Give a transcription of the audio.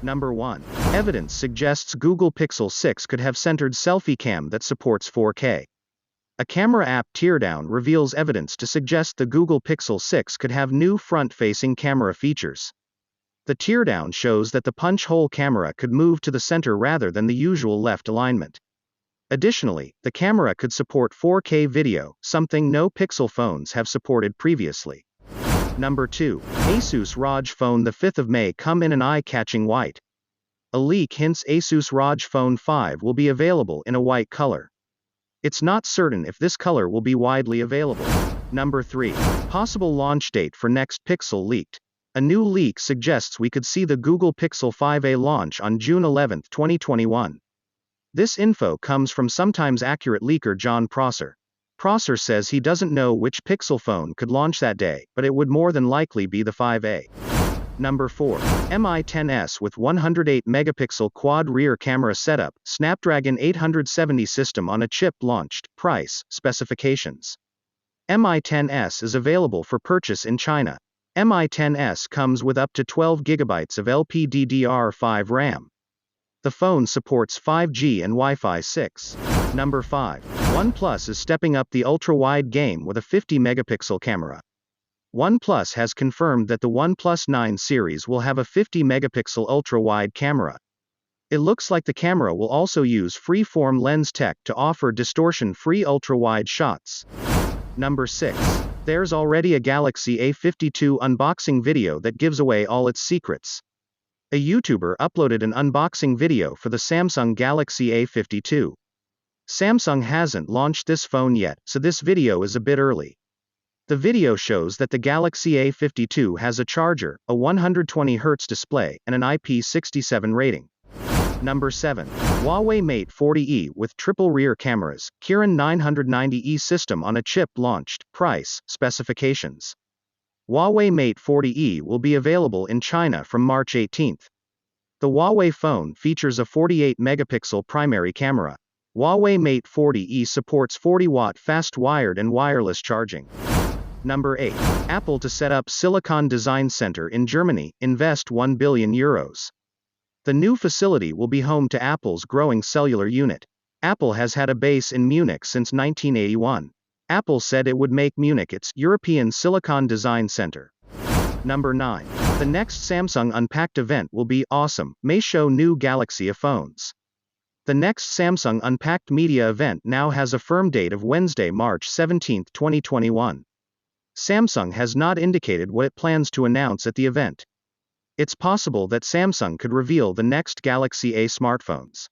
Number 1. Evidence suggests Google Pixel 6 could have centered selfie cam that supports 4K. A camera app teardown reveals evidence to suggest the Google Pixel 6 could have new front-facing camera features. The teardown shows that the punch-hole camera could move to the center rather than the usual left alignment. Additionally, the camera could support 4K video, something no Pixel phones have supported previously. Number 2. Asus ROG Phone. The 5th of May come in an eye-catching white. A leak hints Asus ROG Phone 5 will be available in a white color. It's not certain if this color will be widely available. Number 3. Possible launch date for next Pixel leaked. A new leak suggests we could see the Google Pixel 5a launch on June 11, 2021. This info comes from sometimes accurate leaker John Prosser. Prosser says he doesn't know which Pixel phone could launch that day, but it would more than likely be the 5a. Number 4. Mi 10s with 108-megapixel quad rear camera setup, Snapdragon 870 system on a chip launched. Price, specifications. Mi 10s is available for purchase in China. Mi 10s comes with up to 12 GB of LPDDR5 RAM. The phone supports 5G and Wi-Fi 6. Number 5. OnePlus is stepping up the ultra-wide game with a 50-megapixel camera. OnePlus has confirmed that the OnePlus 9 series will have a 50-megapixel ultra-wide camera. It looks like the camera will also use free-form lens tech to offer distortion-free ultra-wide shots. Number 6. There's already a Galaxy A52 unboxing video that gives away all its secrets. A YouTuber uploaded an unboxing video for the Samsung Galaxy A52. Samsung hasn't launched this phone yet, so this video is a bit early. The video shows that the Galaxy A52 has a charger, a 120Hz display, and an IP67 rating. Number 7. Huawei Mate 40e with triple rear cameras, Kirin 990e system on a chip launched. Price, specifications. Huawei Mate 40e will be available in China from March 18. The Huawei phone features a 48-megapixel primary camera. Huawei Mate 40e supports 40-watt fast wired and wireless charging. Number 8. Apple to set up Silicon Design Center in Germany, invest €1 billion. The new facility will be home to Apple's growing cellular unit. Apple has had a base in Munich since 1981. Apple said it would make Munich its European Silicon Design Center. Number 9. The next Samsung Unpacked event will be awesome, may show new Galaxy A phones. The next Samsung Unpacked media event now has a firm date of Wednesday, March 17, 2021. Samsung has not indicated what it plans to announce at the event. It's possible that Samsung could reveal the next Galaxy A smartphones.